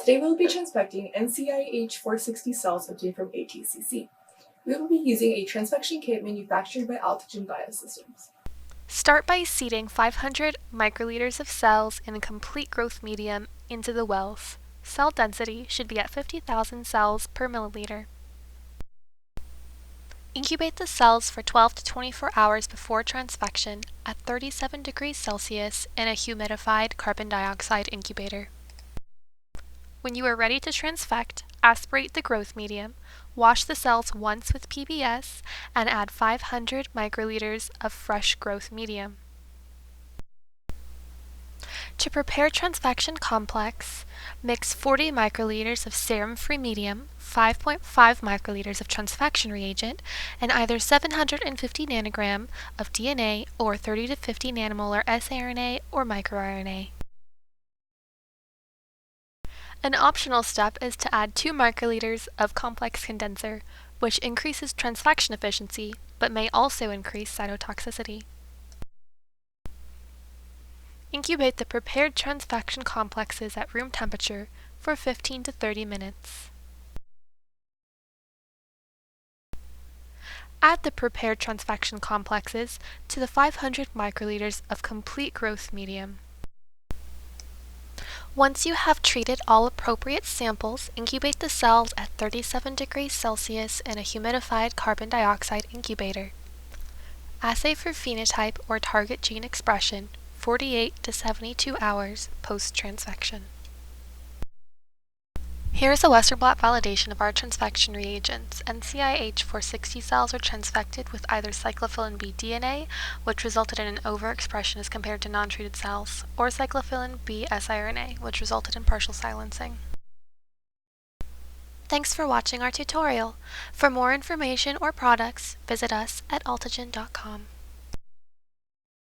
Today we will be transfecting NCI H460 cells obtained from ATCC. We will be using a transfection kit manufactured by Altogen Biosystems. Start by seeding 500 microliters of cells in a complete growth medium into the wells. Cell density should be at 50,000 cells per milliliter. Incubate the cells for 12 to 24 hours before transfection at 37 degrees Celsius in a humidified carbon dioxide incubator. When you are ready to transfect, aspirate the growth medium, wash the cells once with PBS, and add 500 microliters of fresh growth medium. To prepare transfection complex, mix 40 microliters of serum-free medium, 5.5 microliters of transfection reagent, and either 750 nanogram of DNA or 30 to 50 nanomolar siRNA or microRNA. An optional step is to add 2 microliters of complex condenser, which increases transfection efficiency, but may also increase cytotoxicity. Incubate the prepared transfection complexes at room temperature for 15 to 30 minutes. Add the prepared transfection complexes to the 500 microliters of complete growth medium. Once you have treated all appropriate samples, incubate the cells at 37 degrees Celsius in a humidified carbon dioxide incubator. Assay for phenotype or target gene expression 48 to 72 hours post-transfection. Here is a Western blot validation of our transfection reagents. NCI H460 cells are transfected with either cyclophilin B DNA, which resulted in an overexpression as compared to non-treated cells, or cyclophilin B siRNA, which resulted in partial silencing. Thanks for watching our tutorial. For more information or products, visit us at altogen.com.